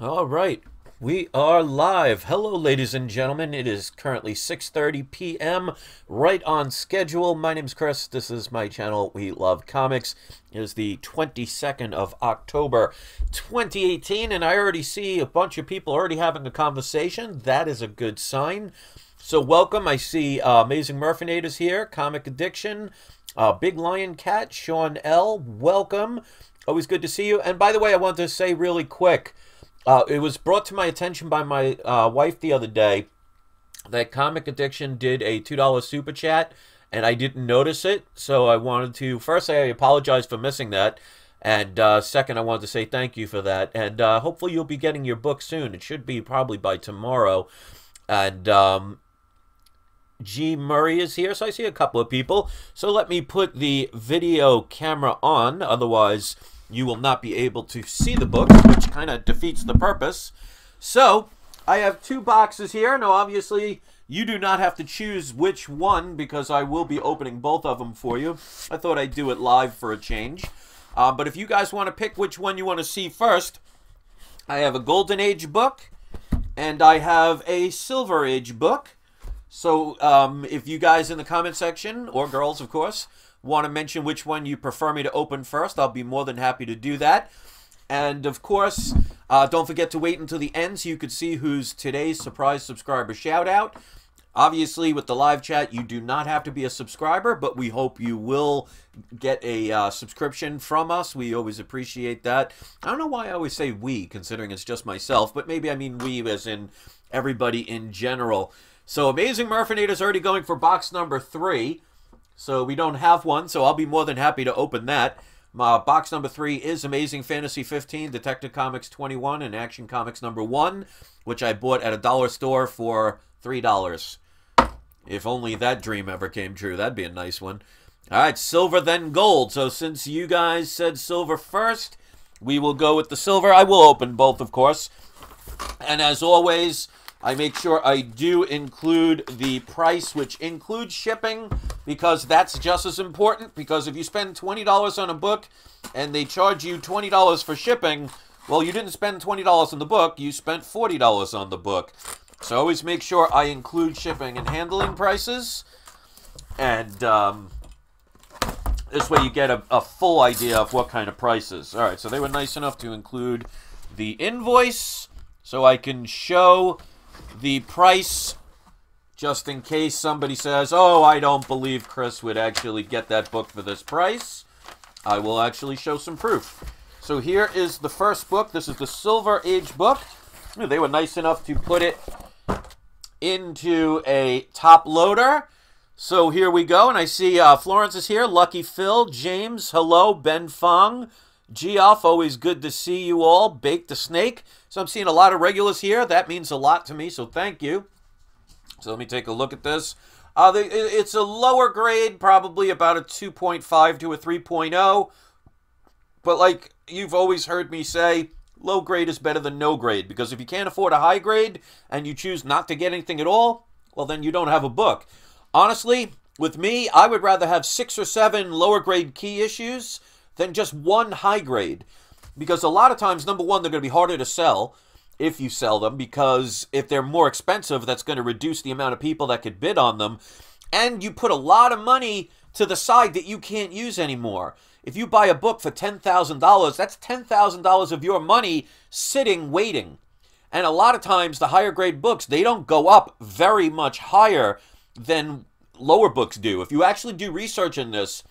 All right, we are live. Hello, ladies and gentlemen. It is currently 6:30 p.m. right on schedule. My name's Chris. This is my channel. We Love Comics. It is the 22nd of October, 2018, and I already see a bunch of people already having a conversation. That is a good sign. So welcome. I see Amazing Murfinators here, Comic Addiction, Big Lion Cat, Sean L. Welcome. Always good to see you. And by the way, I want to say really quick, it was brought to my attention by my wife the other day that Comic Addiction did a $2 super chat, and I didn't notice it. So I wanted to first say I apologize for missing that, and second, I wanted to say thank you for that. And hopefully, you'll be getting your book soon. It should be probably by tomorrow. And G. Murray is here, so I see a couple of people. So let me put the video camera on, otherwise you will not be able to see the books, which kind of defeats the purpose. So, I have two boxes here. Now, obviously, you do not have to choose which one, because I will be opening both of them for you. I thought I'd do it live for a change. But if you guys want to pick which one you want to see first, I have a Golden Age book, and I have a Silver Age book. So, if you guys in the comment section, or girls, of course, want to mention which one you prefer me to open first, I'll be more than happy to do that. And, of course, don't forget to wait until the end so you could see who's today's surprise subscriber shout-out. Obviously, with the live chat, you do not have to be a subscriber, but we hope you will get a subscription from us. We always appreciate that. I don't know why I always say we, considering it's just myself, but maybe I mean we as in everybody in general. So, Amazing Murfinators already going for box number 3. So we don't have one, so I'll be more than happy to open that. Box number 3 is Amazing Fantasy 15, Detective Comics 21, and Action Comics number 1, which I bought at a dollar store for $3. If only that dream ever came true. That'd be a nice one. All right, silver then gold. So since you guys said silver first, we will go with the silver. I will open both, of course. And as always, I make sure I do include the price, which includes shipping, because that's just as important. Because if you spend $20 on a book and they charge you $20 for shipping, well, you didn't spend $20 on the book, you spent $40 on the book. So always make sure I include shipping and handling prices. And this way you get a full idea of what kind of prices. All right, so they were nice enough to include the invoice so I can show the price, just in case somebody says, oh, I don't believe Chris would actually get that book for this price. I will actually show some proof. So here is the first book. This is the Silver Age book. They were nice enough to put it into a top loader. So here we go. And I see Florence is here. Lucky Phil. James. Hello. Ben Fong. Geoff, always good to see you all. Bake the Snake. So I'm seeing a lot of regulars here. That means a lot to me, so thank you. So let me take a look at this. It's a lower grade, probably about a 2.5 to a 3.0. But like you've always heard me say, low grade is better than no grade. Because if you can't afford a high grade and you choose not to get anything at all, well, then you don't have a book. Honestly, with me, I would rather have 6 or 7 lower grade key issues than just one high grade. Because a lot of times, number one, they're going to be harder to sell if you sell them, because if they're more expensive, that's going to reduce the amount of people that could bid on them. And you put a lot of money to the side that you can't use anymore. If you buy a book for $10,000, that's $10,000 of your money sitting, waiting. And a lot of times, the higher grade books, they don't go up very much higher than lower books do. If you actually do research in this,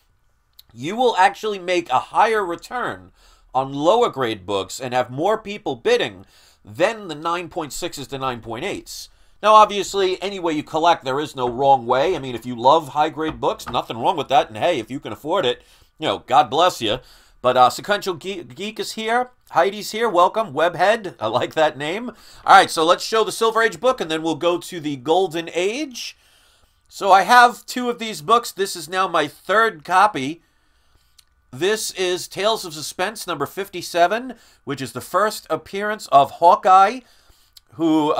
you will actually make a higher return on lower grade books and have more people bidding than the 9.6s to 9.8s. Now, obviously, any way you collect, there is no wrong way. I mean, if you love high grade books, nothing wrong with that. And hey, if you can afford it, you know, God bless you. But Sequential Geek is here. Heidi's here. Welcome. Webhead. I like that name. All right, so let's show the Silver Age book, and then we'll go to the Golden Age. So I have 2 of these books. This is now my 3rd copy. This is Tales of Suspense number 57, which is the first appearance of Hawkeye, who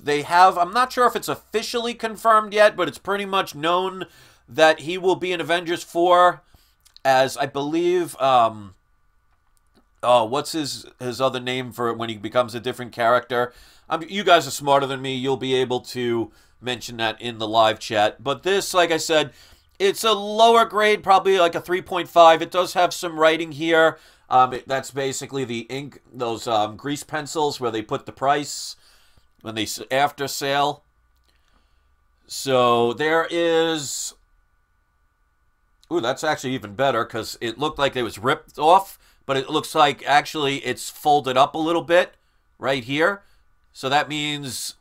they have, I'm not sure if it's officially confirmed yet, but it's pretty much known that he will be in Avengers 4 as, I believe, Oh, what's his other name for when he becomes a different character? You guys are smarter than me. You'll be able to mention that in the live chat. But this, like I said, it's a lower grade, probably like a 3.5. It does have some writing here. That's basically the ink, those grease pencils where they put the price when they after sale. So there is. Ooh, that's actually even better because it looked like it was ripped off, but it looks like actually it's folded up a little bit right here. So that means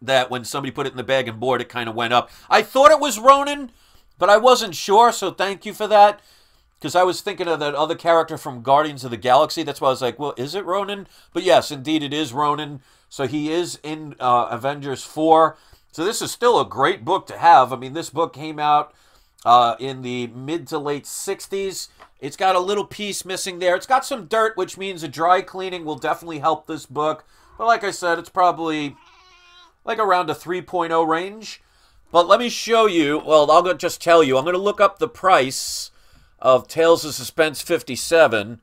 that when somebody put it in the bag and board, it kind of went up. I thought it was Ronin, but I wasn't sure, so thank you for that. Because I was thinking of that other character from Guardians of the Galaxy. That's why I was like, well, is it Ronin? But yes, indeed it is Ronin. So he is in Avengers 4. So this is still a great book to have. I mean, this book came out in the mid to late 60s. It's got a little piece missing there. It's got some dirt, which means a dry cleaning will definitely help this book. But like I said, it's probably like around a 3.0 range. But let me show you, well, I'll just tell you, I'm going to look up the price of Tales of Suspense 57,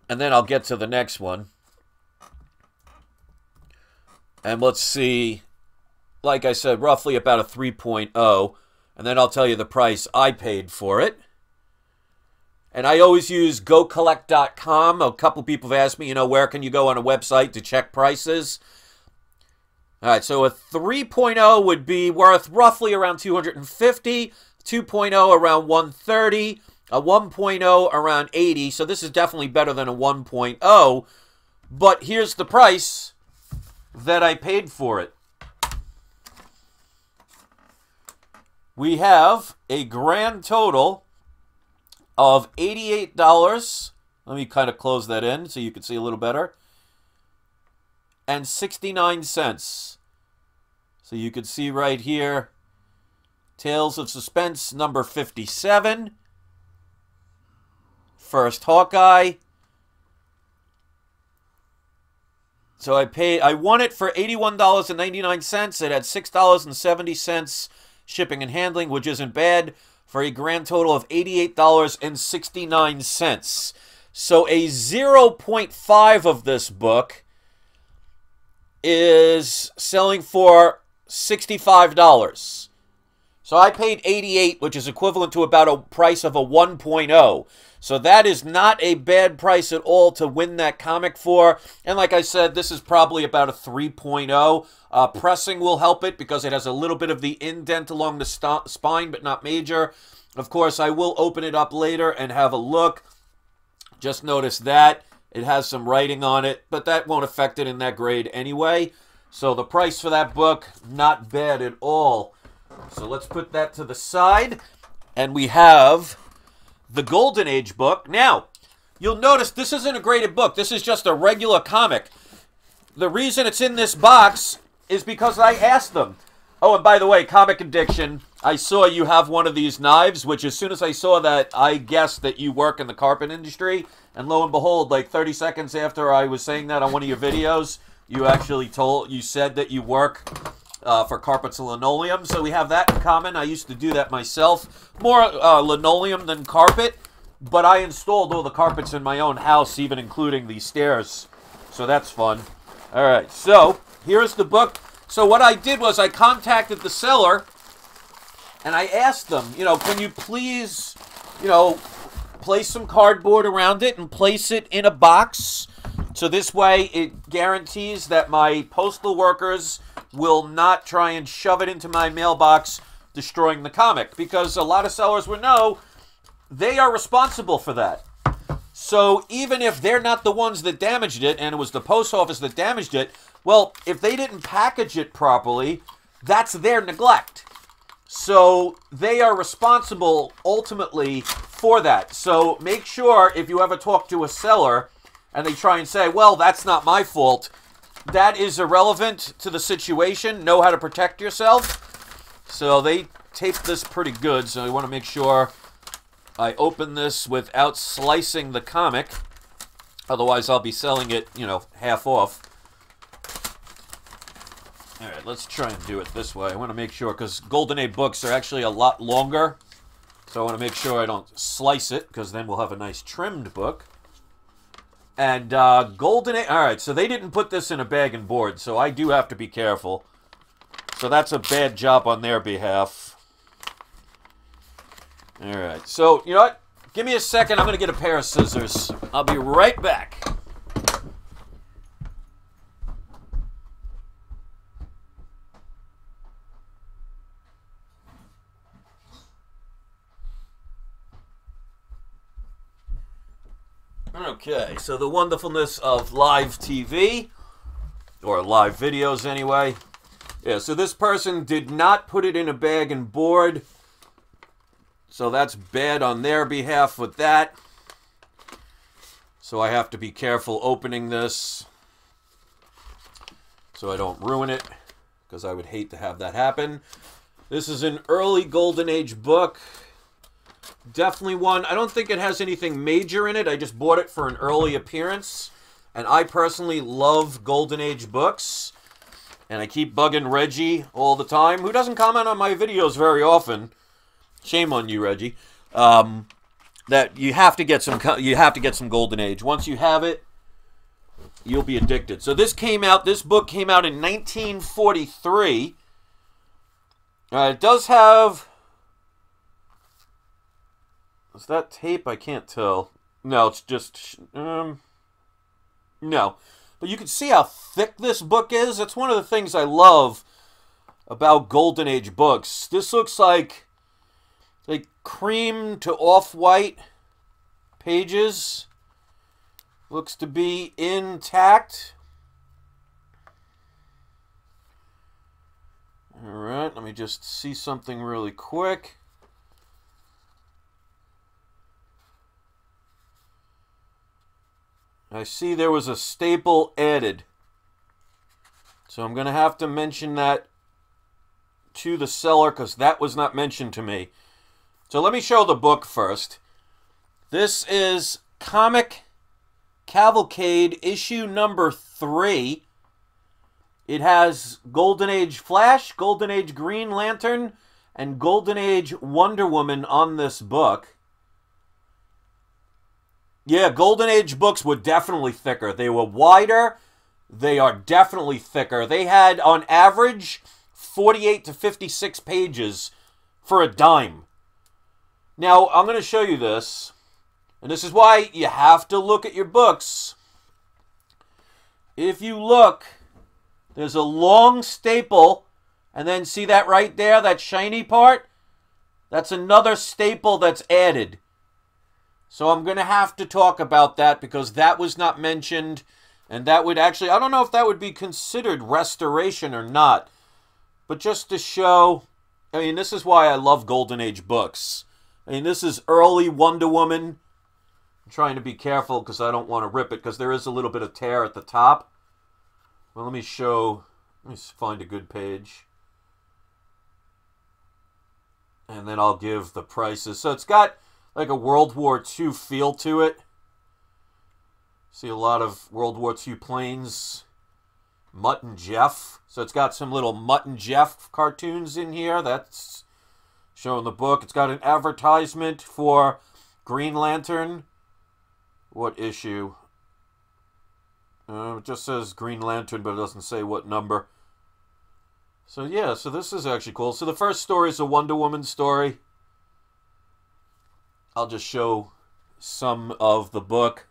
and then I'll get to the next one. And let's see, like I said, roughly about a 3.0. And then I'll tell you the price I paid for it. And I always use GoCollect.com. A couple people have asked me, where can you go on a website to check prices? All right, so a 3.0 would be worth roughly around $250, 2.0 around $130, a 1.0 around $80. So this is definitely better than a 1.0. But here's the price that I paid for it. We have a grand total of $88. Let me kind of close that in so you can see a little better. And 69 cents. So you can see right here, Tales of Suspense number 57. First Hawkeye. So I won it for $81.99. It had $6.70 shipping and handling, which isn't bad, for a grand total of $88.69. So a 0.5 of this book is selling for $65. So I paid $88, which is equivalent to about a price of a 1.0. So that is not a bad price at all to win that comic for. And like I said, this is probably about a 3.0. Pressing will help it because it has a little bit of the indent along the spine, but not major. Of course, I will open it up later and have a look. Just notice that. It has some writing on it, but that won't affect it in that grade anyway. So the price for that book, not bad at all. So let's put that to the side. And we have the Golden Age book. Now, you'll notice this isn't a graded book. This is just a regular comic. The reason it's in this box is because I asked them. Oh, and by the way, Comic Addiction, I saw you have one of these knives, which as soon as I saw that, I guessed that you work in the carpet industry. And lo and behold, like 30 seconds after I was saying that on one of your videos, you actually said that you work for carpets and linoleum. So we have that in common. I used to do that myself. More linoleum than carpet, but I installed all the carpets in my own house, even including these stairs. So that's fun. All right, so here's the book. So what I did was I contacted the seller, and I asked them, can you please, place some cardboard around it and place it in a box. So this way it guarantees that my postal workers will not try and shove it into my mailbox, destroying the comic. Because a lot of sellers will know they are responsible for that. So even if they're not the ones that damaged it, and it was the post office that damaged it, well, if they didn't package it properly, that's their neglect. So they are responsible ultimately for that. So make sure if you ever talk to a seller and they try and say, well, that's not my fault, that is irrelevant to the situation. Know how to protect yourself. So they taped this pretty good, so I want to make sure I open this without slicing the comic. Otherwise, I'll be selling it, half off. All right, let's try and do it this way. I want to make sure, because Golden Age books are actually a lot longer. So I want to make sure I don't slice it, because then we'll have a nice trimmed book. And Golden Age... All right, so they didn't put this in a bag and board, so I do have to be careful. So that's a bad job on their behalf. All right, so, you know what? Give me a second. I'm going to get a pair of scissors. I'll be right back. Okay, so the wonderfulness of live TV, or live videos anyway. Yeah, so this person did not put it in a bag and board, so that's bad on their behalf with that. So I have to be careful opening this so I don't ruin it, because I would hate to have that happen. This is an early Golden Age book. Definitely one. I don't think it has anything major in it. I just bought it for an early appearance. And I personally love Golden Age books. And I keep bugging Reggie all the time, who doesn't comment on my videos very often. Shame on you, Reggie. That you have to get some Golden Age. Once you have it, you'll be addicted. So this book came out in 1943. It does have... Is that tape? I can't tell. No, it's just... no. But you can see how thick this book is. That's one of the things I love about Golden Age books. This looks like cream to off-white pages. Looks to be intact. Alright, let me just see something really quick. I see there was a staple added. So I'm going to have to mention that to the seller because that was not mentioned to me. So let me show the book first. This is Comic Cavalcade issue number 3. It has Golden Age Flash, Golden Age Green Lantern, and Golden Age Wonder Woman on this book. Yeah, Golden Age books were definitely thicker. They were wider. They are definitely thicker. They had, on average, 48 to 56 pages for a dime. Now, I'm going to show you this. And this is why you have to look at your books. If you look, there's a long staple. And then see that right there, that shiny part? That's another staple that's added. So I'm going to have to talk about that because that was not mentioned. And that would actually, I don't know if that would be considered restoration or not. But just to show, I mean, this is why I love Golden Age books. I mean, this is early Wonder Woman. I'm trying to be careful because I don't want to rip it because there is a little bit of tear at the top. Well, let me find a good page. And then I'll give the prices. So it's got like a World War II feel to it. See a lot of World War II planes. Mutt and Jeff. So it's got some little Mutt and Jeff cartoons in here. That's shown in the book. It's got an advertisement for Green Lantern. What issue? It just says Green Lantern, but it doesn't say what number. So yeah, so this is actually cool. So the first story is a Wonder Woman story. I'll just show some of the book.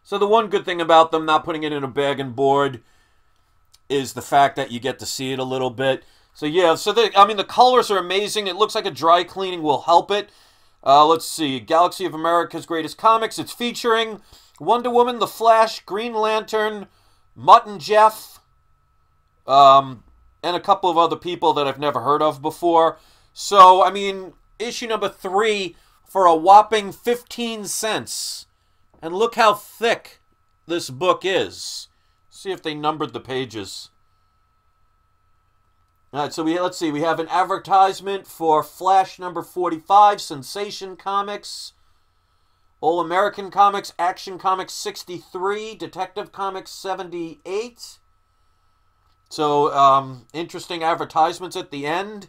So the one good thing about them not putting it in a bag and board is the fact that you get to see it a little bit. So yeah, so the colors are amazing. It looks like a dry cleaning will help it. Let's see, Galaxy of America's Greatest Comics. It's featuring Wonder Woman, The Flash, Green Lantern, Mutt and Jeff, and a couple of other people that I've never heard of before. So, I mean, issue number 3 for a whopping 15 cents. And look how thick this book is. See if they numbered the pages. All right, so let's see. We have an advertisement for Flash number 45, Sensation Comics, All American Comics, Action Comics 63, Detective Comics 78. So, interesting advertisements at the end.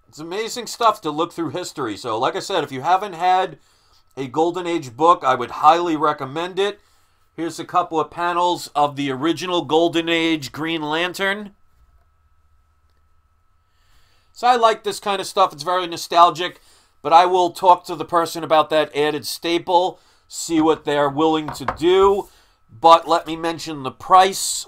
It's amazing stuff to look through history. So, like I said, if you haven't had a Golden Age book. I would highly recommend it. Here's a couple of panels of the original Golden Age Green Lantern. So I like this kind of stuff. It's very nostalgic. But I will talk to the person about that added staple, see what they're willing to do. But let me mention the price.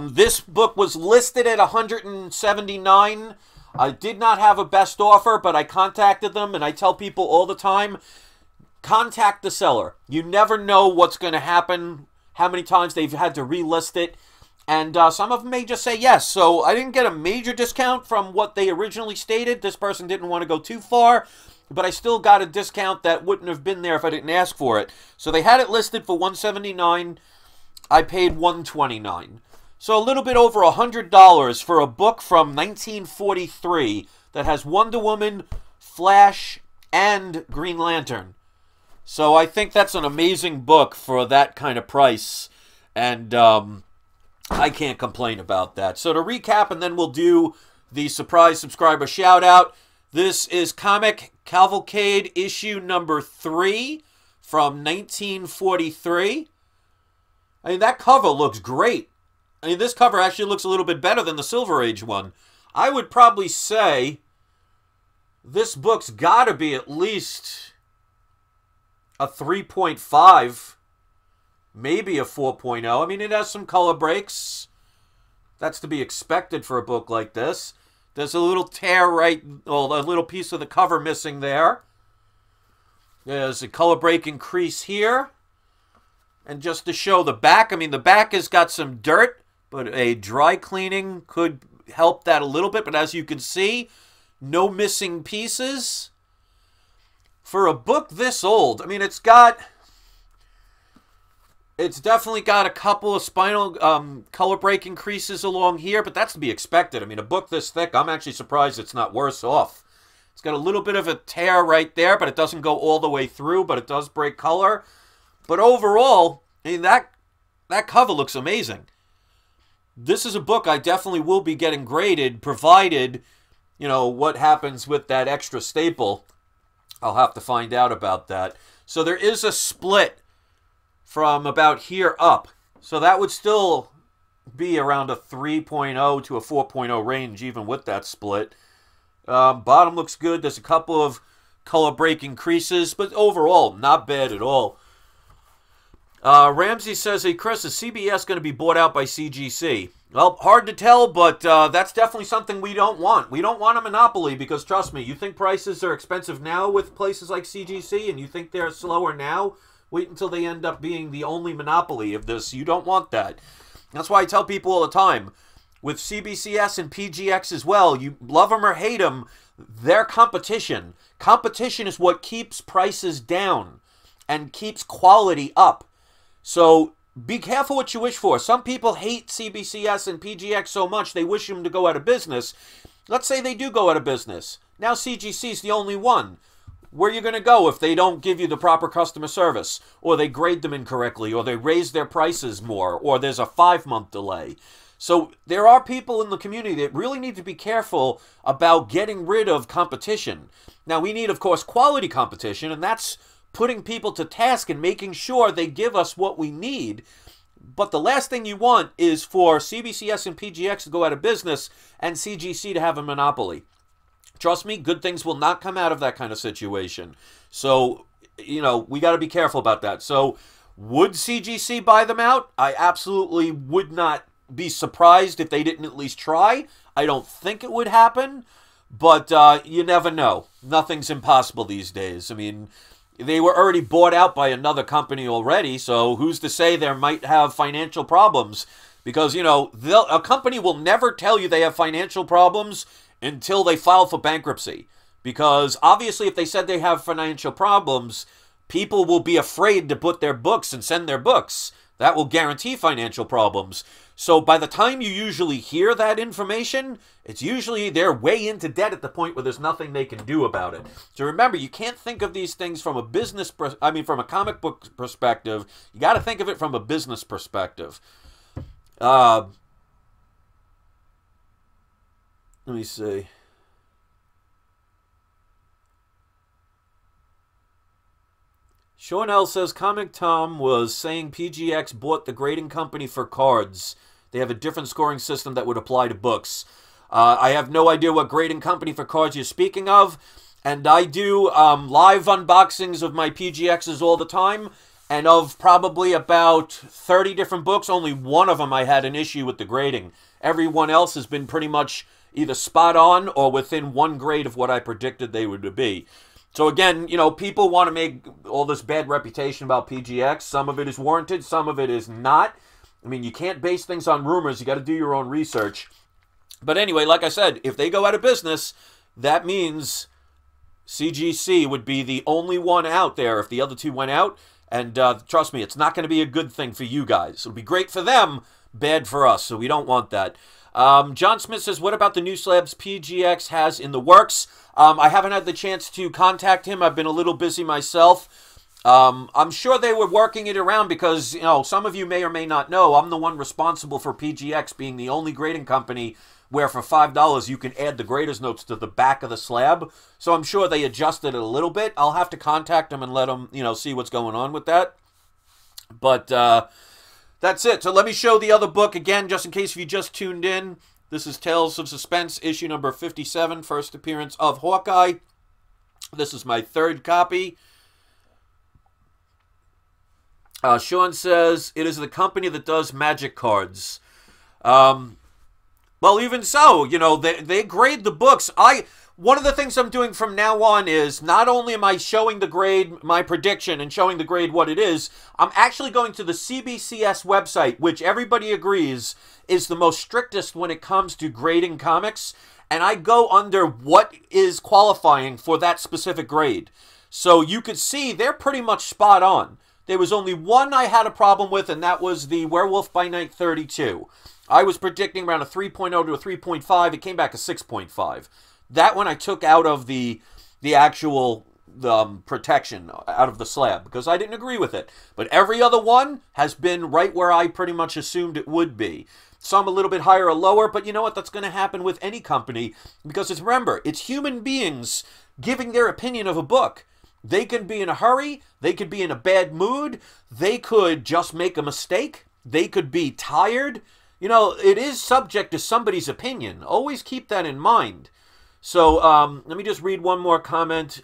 This book was listed at $179. I did not have a best offer, but I contacted them, and I tell people all the time, contact the seller. You never know what's going to happen, how many times they've had to relist it. And some of them may just say yes. So I didn't get a major discount from what they originally stated. This person didn't want to go too far. But I still got a discount that wouldn't have been there if I didn't ask for it. So they had it listed for $179. I paid $129. So a little bit over $100 for a book from 1943 that has Wonder Woman, Flash, and Green Lantern. So I think that's an amazing book for that kind of price. And I can't complain about that. So to recap, and then we'll do the surprise subscriber shout out. This is Comic Cavalcade issue number 3 from 1943. I mean, that cover looks great. I mean, this cover actually looks a little bit better than the Silver Age one. I would probably say this book's got to be at least a 3.5. Maybe a 4.0. I mean, it has some color breaks. That's to be expected for a book like this. There's a little tear a little piece of the cover missing there. There's a color break increase here. And just to show the back, I mean, the back has got some dirt, but a dry cleaning could help that a little bit. But as you can see, no missing pieces. For a book this old, I mean, it's definitely got a couple of spinal color break increases along here, but that's to be expected. I mean, a book this thick, I'm actually surprised it's not worse off. It's got a little bit of a tear right there, but it doesn't go all the way through, but it does break color. But overall, I mean, that cover looks amazing. This is a book I definitely will be getting graded, provided, you know, what happens with that extra staple. I'll have to find out about that. So there is a split from about here up. So that would still be around a 3.0 to a 4.0 range, even with that split. Bottom looks good. There's a couple of color break increases, but overall, not bad at all. Ramsey says, hey, Chris, is CBS going to be bought out by CGC? Well, hard to tell, but that's definitely something we don't want. We don't want a monopoly because, trust me, you think prices are expensive now with places like CGC, and you think they're slower now? Wait until they end up being the only monopoly of this. You don't want that. That's why I tell people all the time, with CBCS and PGX as well, you love them or hate them, they're competition. Competition is what keeps prices down and keeps quality up. So be careful what you wish for. Some people hate CBCS and PGX so much they wish them to go out of business. Let's say they do go out of business. Now CGC is the only one. Where are you going to go if they don't give you the proper customer service, or they grade them incorrectly, or they raise their prices more, or there's a 5-month delay? So there are people in the community that really need to be careful about getting rid of competition. Now, we need, of course, quality competition, and that's putting people to task and making sure they give us what we need. But the last thing you want is for CBCS and PGX to go out of business and CGC to have a monopoly. Trust me, good things will not come out of that kind of situation. So, you know, we got to be careful about that. So, would CGC buy them out? I absolutely would not be surprised if they didn't at least try. I don't think it would happen, but you never know. Nothing's impossible these days. I mean, they were already bought out by another company already, so who's to say they might have financial problems? Because, you know, a company will never tell you they have financial problems until they file for bankruptcy. Because obviously if they said they have financial problems, people will be afraid to put their books and send their books. That will guarantee financial problems. So by the time you usually hear that information, it's usually they're way into debt at the point where there's nothing they can do about it. So remember, you can't think of these things from a from a comic book perspective. You got to think of it from a business perspective. Let me see. Sean L says, Comic Tom was saying PGX bought the grading company for cards. They have a different scoring system that would apply to books. I have no idea what grading company for cards you're speaking of. And I do live unboxings of my PGXs all the time. And of probably about 30 different books, only one of them I had an issue with the grading. Everyone else has been pretty much either spot on or within one grade of what I predicted they would be. So again, you know, people want to make all this bad reputation about PGX. Some of it is warranted, some of it is not. I mean, you can't base things on rumors. You got to do your own research. But anyway, like I said, if they go out of business, that means CGC would be the only one out there if the other two went out. And trust me, it's not going to be a good thing for you guys. It'll be great for them, bad for us, so we don't want that. John Smith says, what about the new slabs PGX has in the works? I haven't had the chance to contact him. I've been a little busy myself. I'm sure they were working it around because, you know, some of you may or may not know, I'm the one responsible for PGX being the only grading company where for $5 you can add the grader's notes to the back of the slab. So I'm sure they adjusted it a little bit. I'll have to contact them and let them, you know, see what's going on with that. But that's it. So let me show the other book again, just in case if you just tuned in. This is Tales of Suspense, issue number 57, first appearance of Hawkeye. This is my third copy. Sean says, it is the company that does magic cards. Well, even so, you know, they grade the books. One of the things I'm doing from now on is not only am I showing the grade, my prediction, and showing the grade what it is, I'm actually going to the CBCS website, which everybody agrees is the most strictest when it comes to grading comics, and I go under what is qualifying for that specific grade. So you could see they're pretty much spot on. There was only one I had a problem with, and that was the Werewolf by Night 32. I was predicting around a 3.0 to a 3.5. It came back a 6.5. That one I took out of the actual protection, out of the slab, because I didn't agree with it. But every other one has been right where I pretty much assumed it would be. Some a little bit higher or lower, but you know what? That's going to happen with any company, because remember, it's human beings giving their opinion of a book. They can be in a hurry. They could be in a bad mood. They could just make a mistake. They could be tired. You know, it is subject to somebody's opinion. Always keep that in mind. So, let me just read one more comment.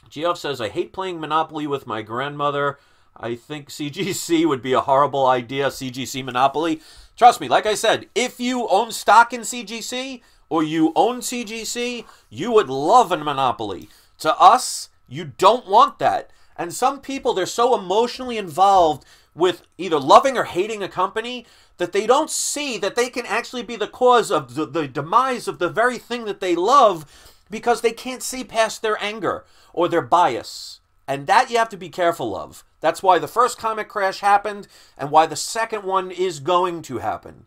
Geoff says, I hate playing Monopoly with my grandmother. I think CGC would be a horrible idea, CGC Monopoly. Trust me, like I said, if you own stock in CGC, or you own CGC, you would love a Monopoly. To us, you don't want that. And some people, they're so emotionally involved with either loving or hating a company that they don't see that they can actually be the cause of the demise of the very thing that they love, because they can't see past their anger or their bias. And that you have to be careful of. That's why the first comic crash happened and why the second one is going to happen.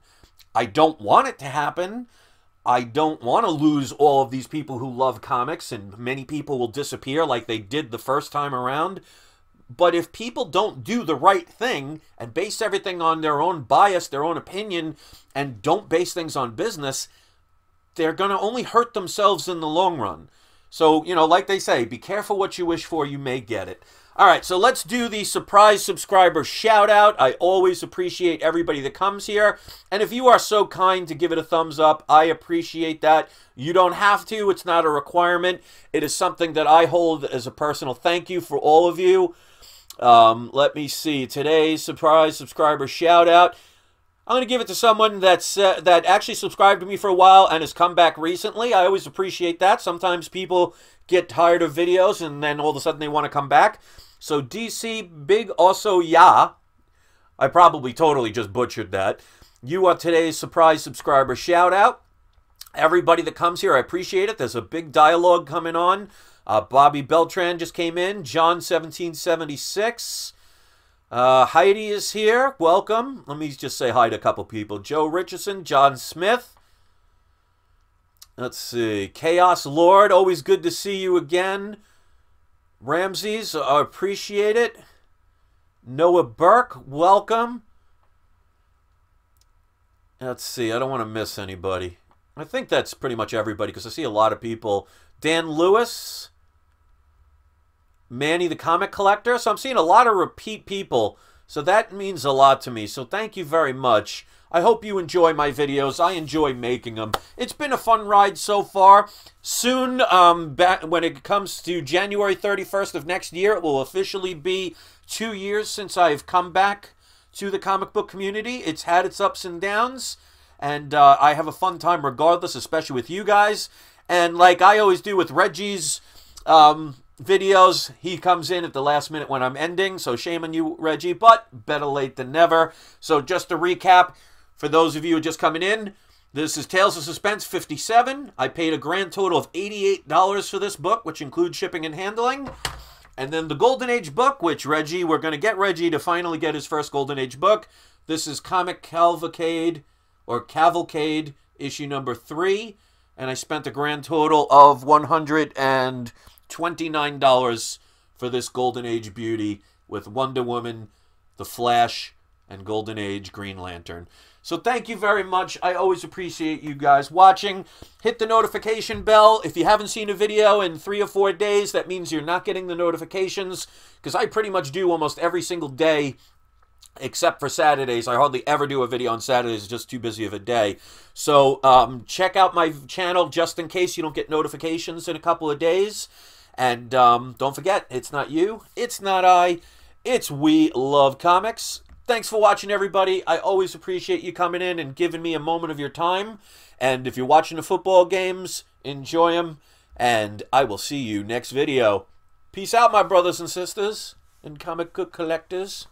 I don't want it to happen. I don't want to lose all of these people who love comics, and many people will disappear like they did the first time around. But if people don't do the right thing and base everything on their own bias, their own opinion, and don't base things on business, they're going to only hurt themselves in the long run. So, you know, like they say, be careful what you wish for, you may get it. All right, so let's do the surprise subscriber shout out. I always appreciate everybody that comes here. And if you are so kind to give it a thumbs up, I appreciate that. You don't have to. It's not a requirement. It is something that I hold as a personal thank you for all of you. Let me see. Today's surprise subscriber shout out. I'm going to give it to someone that actually subscribed to me for a while and has come back recently. I always appreciate that. Sometimes people get tired of videos and then all of a sudden they want to come back. So DC Big Also Ya, I probably totally just butchered that. You are today's surprise subscriber shout out. Everybody that comes here, I appreciate it. There's a big dialogue coming on. Bobby Beltran just came in. John 1776. Heidi is here. Welcome. Let me just say hi to a couple people. Joe Richardson, John Smith. Let's see. Chaos Lord, always good to see you again. Ramses, I appreciate it. Noah Burke, welcome. Let's see. I don't want to miss anybody. I think that's pretty much everybody because I see a lot of people. Dan Lewis. Manny the Comic Collector. So I'm seeing a lot of repeat people. So that means a lot to me. So thank you very much. I hope you enjoy my videos. I enjoy making them. It's been a fun ride so far. Soon, when it comes to January 31st of next year, it will officially be 2 years since I've come back to the comic book community. It's had its ups and downs, and I have a fun time regardless, especially with you guys. And like I always do with Reggie's videos, he comes in at the last minute when I'm ending, so shame on you, Reggie, but better late than never. So just to recap, for those of you who are just coming in, this is Tales of Suspense 57. I paid a grand total of $88 for this book, which includes shipping and handling. And then the Golden Age book, which Reggie, we're going to get Reggie to finally get his first Golden Age book. This is Comic Cavalcade, or Cavalcade, issue number 3. And I spent a grand total of $129 for this Golden Age beauty with Wonder Woman, The Flash, and Golden Age Green Lantern. So thank you very much. I always appreciate you guys watching. Hit the notification bell. If you haven't seen a video in 3 or 4 days, that means you're not getting the notifications, because I pretty much do almost every single day except for Saturdays. I hardly ever do a video on Saturdays. It's just too busy of a day. So check out my channel just in case you don't get notifications in a couple of days. And don't forget, it's not you, it's not I, it's We Love Comics. Thanks for watching, everybody. I always appreciate you coming in and giving me a moment of your time. And if you're watching the football games, enjoy them. And I will see you next video. Peace out, my brothers and sisters and comic book collectors.